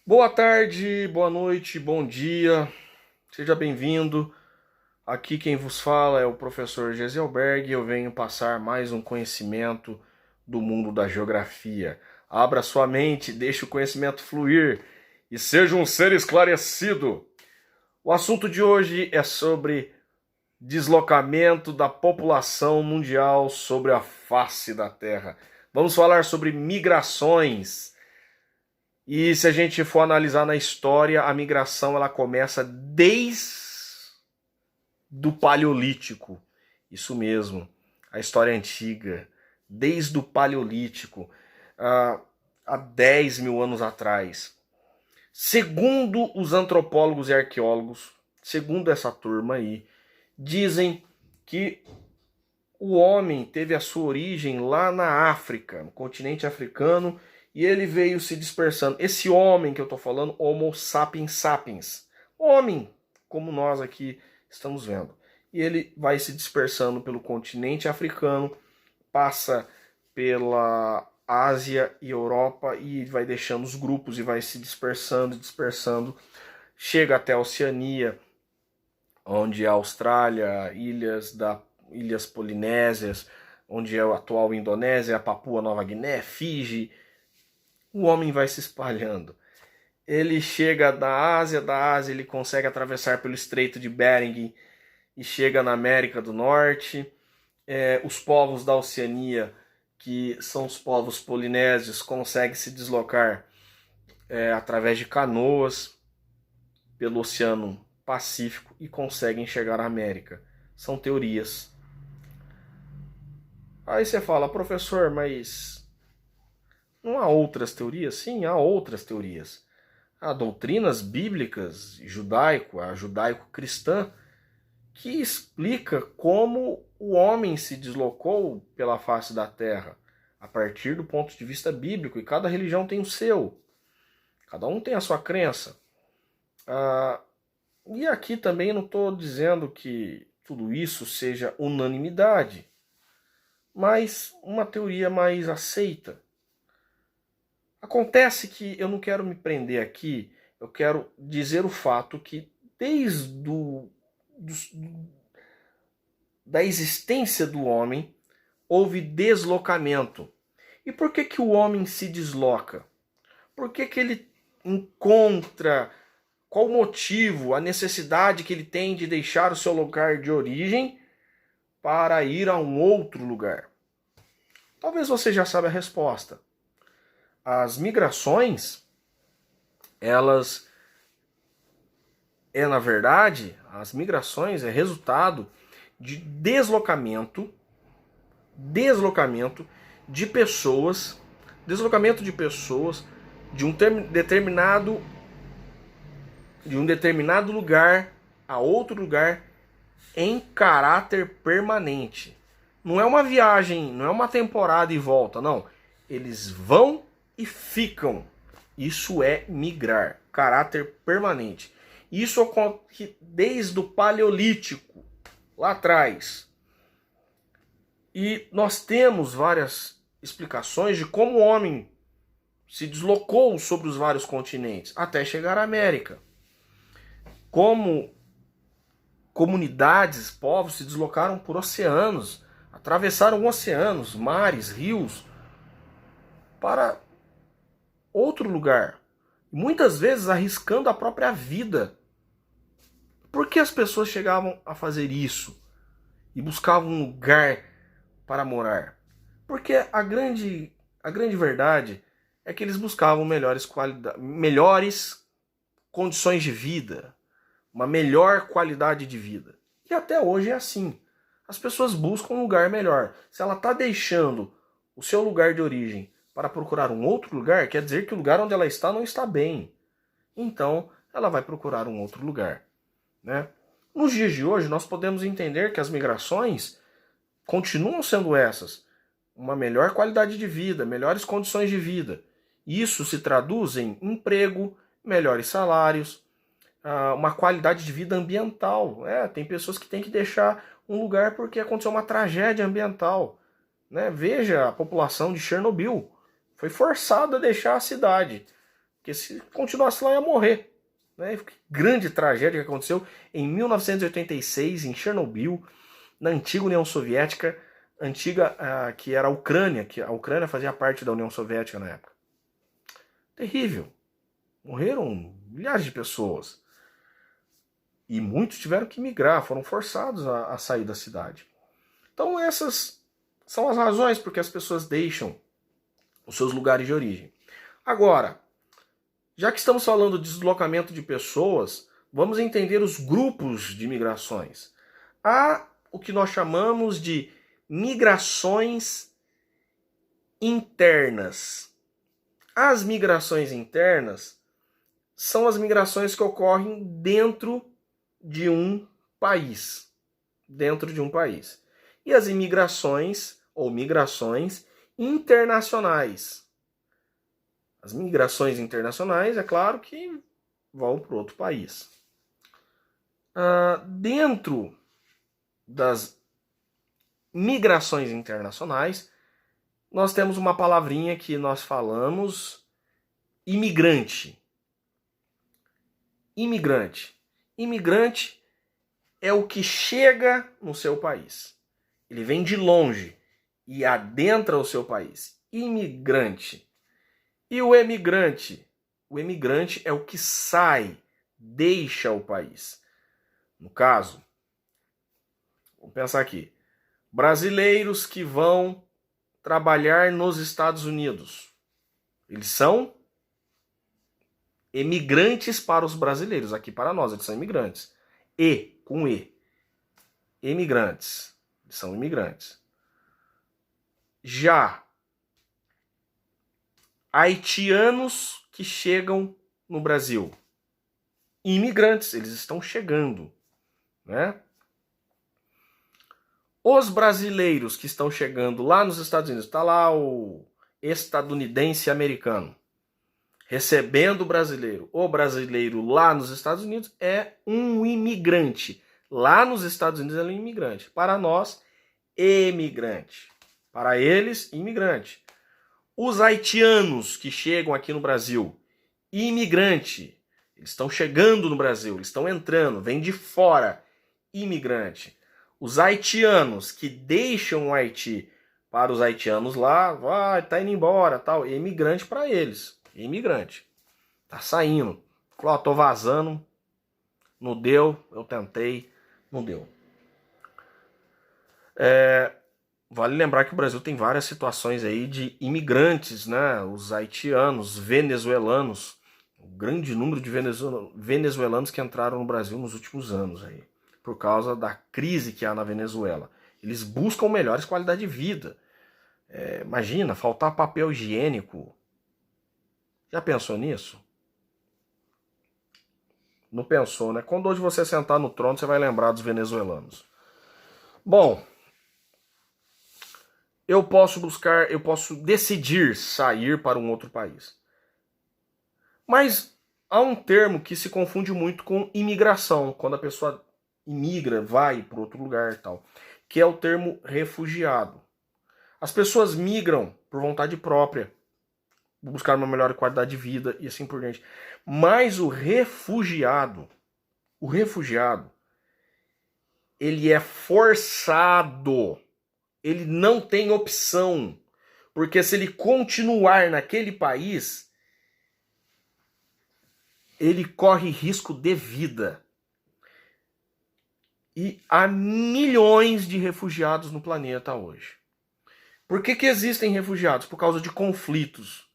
Boa tarde, boa noite, bom dia, seja bem-vindo. Aqui quem vos fala é o professor Geselberg e eu venho passar mais um conhecimento do mundo da geografia. Abra sua mente, deixe o conhecimento fluir e seja um ser esclarecido. O assunto de hoje é sobre deslocamento da população mundial sobre a face da Terra. Vamos falar sobre migrações. E se a gente for analisar na história, a migração ela começa desde do Paleolítico. Isso mesmo, a história é antiga, desde o Paleolítico, há 10 mil anos atrás. Segundo os antropólogos e arqueólogos, segundo essa turma aí, dizem que o homem teve a sua origem lá na África, no continente africano, e ele veio se dispersando. Esse homem que eu estou falando, Homo sapiens sapiens, homem como nós aqui estamos vendo. E ele vai se dispersando pelo continente africano, passa pela Ásia e Europa e vai deixando os grupos e vai se dispersando, dispersando, chega até a Oceania, onde é a Austrália, ilhas Polinésias, onde é a atual Indonésia, a Papua Nova Guiné, Fiji. O homem vai se espalhando. Ele chega da Ásia ele consegue atravessar pelo Estreito de Bering e chega na América do Norte. Os povos da Oceania, que são os povos polinésios, conseguem se deslocar através de canoas pelo Oceano Pacífico e conseguem chegar à América. São teorias. Aí você fala, professor, mas não há outras teorias? Sim, há outras teorias. Há doutrinas bíblicas, a judaico-cristã, que explica como o homem se deslocou pela face da terra, a partir do ponto de vista bíblico, e cada religião tem o seu. Cada um tem a sua crença. E aqui também não estou dizendo que tudo isso seja unanimidade, mas uma teoria mais aceita. Acontece que eu não quero me prender aqui, eu quero dizer o fato que desde da existência do homem houve deslocamento. E por que que o homem se desloca? Por que que ele encontra, qual o motivo, a necessidade que ele tem de deixar o seu lugar de origem para ir a um outro lugar? Talvez você já saiba a resposta. As migrações, elas na verdade, as migrações é resultado de deslocamento de pessoas, de um determinado lugar a outro lugar em caráter permanente. Não é uma viagem, não é uma temporada e volta, não. Eles vão e ficam. Isso é migrar, caráter permanente. Isso ocorre desde o Paleolítico, lá atrás. E nós temos várias explicações de como o homem se deslocou sobre os vários continentes até chegar à América. Como comunidades, povos se deslocaram por oceanos, atravessaram oceanos, mares, rios, para outro lugar. Muitas vezes arriscando a própria vida. Por que as pessoas chegavam a fazer isso? E buscavam um lugar para morar? Porque a grande verdade é que eles buscavam melhores condições de vida, uma melhor qualidade de vida. E até hoje é assim. As pessoas buscam um lugar melhor. Se ela está deixando o seu lugar de origem para procurar um outro lugar, quer dizer que o lugar onde ela está não está bem. Então, ela vai procurar um outro lugar. Né? Nos dias de hoje, nós podemos entender que as migrações continuam sendo essas. Uma melhor qualidade de vida, melhores condições de vida. Isso se traduz em emprego, melhores salários, uma qualidade de vida ambiental. Tem pessoas que têm que deixar um lugar porque aconteceu uma tragédia ambiental. Né? Veja a população de Chernobyl. Foi forçada a deixar a cidade porque se continuasse lá ia morrer. Né? Que grande tragédia que aconteceu em 1986 em Chernobyl, na antiga União Soviética, que era a Ucrânia, que a Ucrânia fazia parte da União Soviética na época. Terrível. Morreram milhares de pessoas. E muitos tiveram que migrar, foram forçados a sair da cidade. Então essas são as razões por que as pessoas deixam os seus lugares de origem. Agora, já que estamos falando de deslocamento de pessoas, vamos entender os grupos de migrações. Há o que nós chamamos de migrações internas. As migrações internas são as migrações que ocorrem dentro de um país. Dentro de um país. E as imigrações ou migrações internacionais. As migrações internacionais, é claro que vão para outro país. Dentro das migrações internacionais, nós temos uma palavrinha que nós falamos, imigrante. Imigrante. Imigrante é o que chega no seu país. Ele vem de longe e adentra o seu país. Imigrante. E o emigrante? O emigrante é o que sai, deixa o país. No caso, vamos pensar aqui. Brasileiros que vão trabalhar nos Estados Unidos. Eles são emigrantes para os brasileiros. Aqui para nós, eles são imigrantes. Com E. Emigrantes. Eles são imigrantes. Já haitianos que chegam no Brasil. Imigrantes, eles estão chegando. Né? Os brasileiros que estão chegando lá nos Estados Unidos, está lá o estadunidense americano recebendo o brasileiro. O brasileiro lá nos Estados Unidos é um imigrante. Lá nos Estados Unidos ele é um imigrante. Para nós, emigrante. Para eles, imigrante. Os haitianos que chegam aqui no Brasil, imigrante. Eles estão chegando no Brasil, eles estão entrando, vêm de fora, imigrante. Os haitianos que deixam o Haiti para os haitianos lá, tá indo embora, tal, imigrante para eles, imigrante. Tá saindo. Falou, tô vazando, não deu, eu tentei, não deu. Vale lembrar que o Brasil tem várias situações aí de imigrantes, né? Os haitianos, venezuelanos, um grande número de venezuelanos que entraram no Brasil nos últimos anos aí, por causa da crise que há na Venezuela. Eles buscam melhores qualidades de vida. Imagina, faltar papel higiênico. Já pensou nisso? Não pensou, né? Quando hoje você sentar no trono, você vai lembrar dos venezuelanos. Bom, eu posso decidir sair para um outro país. Mas há um termo que se confunde muito com imigração, quando a pessoa imigra, vai para outro lugar e tal, que é o termo refugiado. As pessoas migram por vontade própria, buscar uma melhor qualidade de vida e assim por diante. Mas o refugiado, ele é forçado. Ele não tem opção. Porque se ele continuar naquele país, ele corre risco de vida. E há milhões de refugiados no planeta hoje. Por que existem refugiados? Por causa de conflitos.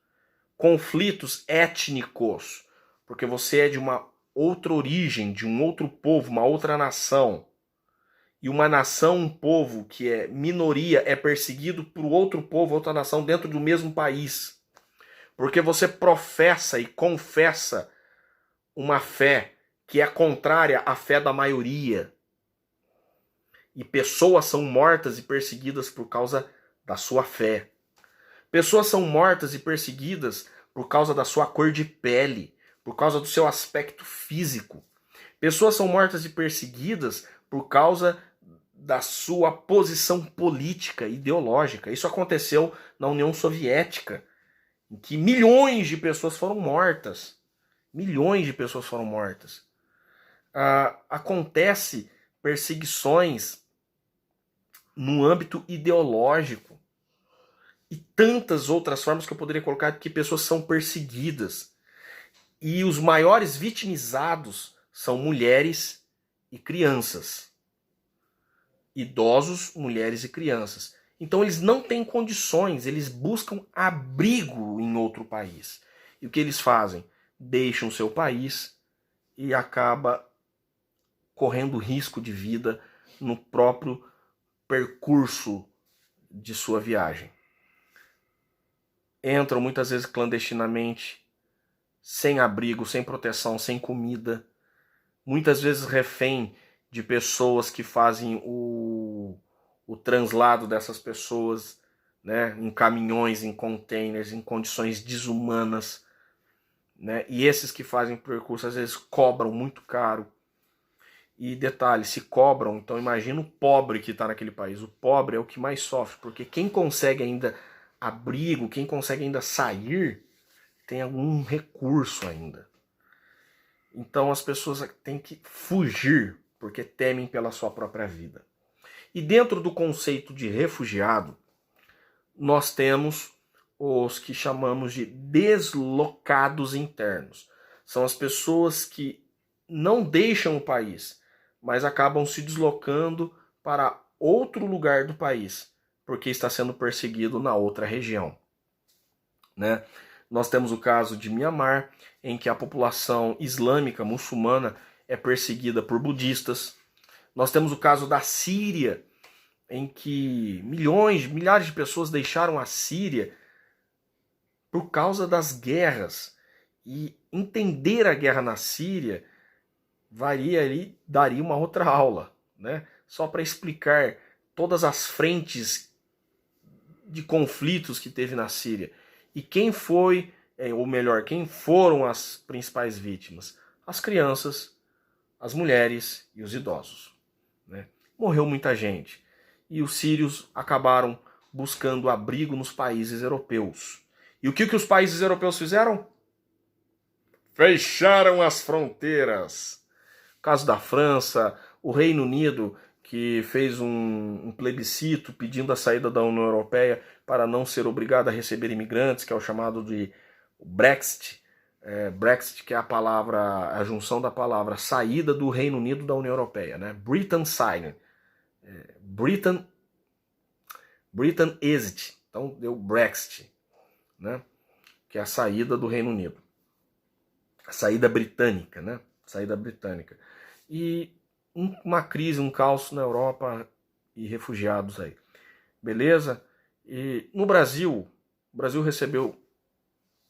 Conflitos étnicos. Porque você é de uma outra origem, de um outro povo, uma outra nação. E uma nação, um povo que é minoria, é perseguido por outro povo, outra nação dentro do mesmo país. Porque você professa e confessa uma fé que é contrária à fé da maioria. E pessoas são mortas e perseguidas por causa da sua fé. Pessoas são mortas e perseguidas por causa da sua cor de pele, por causa do seu aspecto físico. Pessoas são mortas e perseguidas por causa da sua posição política, ideológica. Isso aconteceu na União Soviética. em que milhões de pessoas foram mortas. Milhões de pessoas foram mortas. Acontece perseguições no âmbito ideológico e tantas outras formas que eu poderia colocar que pessoas são perseguidas. E os maiores vitimizados são mulheres e crianças. Idosos, mulheres e crianças. Então eles não têm condições, eles buscam abrigo em outro país. E o que eles fazem? Deixam seu país e acaba correndo risco de vida no próprio percurso de sua viagem. Entram muitas vezes clandestinamente, sem abrigo, sem proteção, sem comida, muitas vezes refém de pessoas que fazem o translado dessas pessoas, né, em caminhões, em containers, em condições desumanas, né, e esses que fazem o percurso às vezes cobram muito caro. E detalhe, se cobram, então imagina o pobre que está naquele país. O pobre é o que mais sofre, porque quem consegue ainda abrigo, quem consegue ainda sair, tem algum recurso ainda. Então as pessoas têm que fugir, porque temem pela sua própria vida. E dentro do conceito de refugiado, nós temos os que chamamos de deslocados internos. São as pessoas que não deixam o país, mas acabam se deslocando para outro lugar do país, porque está sendo perseguido na outra região, né? Nós temos o caso de Mianmar, em que a população islâmica muçulmana é perseguida por budistas. Nós temos o caso da Síria, em que milhares de pessoas deixaram a Síria por causa das guerras. E entender a guerra na Síria daria uma outra aula, né? Só para explicar todas as frentes de conflitos que teve na Síria. E quem foi, ou melhor, quem foram as principais vítimas? As crianças, as mulheres e os idosos, né? Morreu muita gente. E os sírios acabaram buscando abrigo nos países europeus. E o que os países europeus fizeram? Fecharam as fronteiras. O caso da França, o Reino Unido, que fez um plebiscito pedindo a saída da União Europeia para não ser obrigado a receber imigrantes, que é o chamado de Brexit. Brexit, que é a junção da palavra saída do Reino Unido da União Europeia, né? Britain sign. Britain exit. Então deu Brexit, né? Que é a saída do Reino Unido. A saída britânica, né? Saída britânica. E uma crise, um caos na Europa e refugiados aí. Beleza? E no Brasil, o Brasil recebeu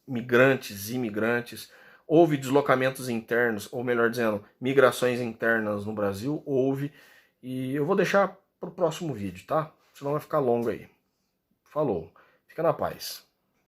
migrantes e imigrantes, houve deslocamentos internos, ou melhor dizendo, migrações internas no Brasil, houve, e eu vou deixar para o próximo vídeo, tá? Senão vai ficar longo aí. Falou, fica na paz.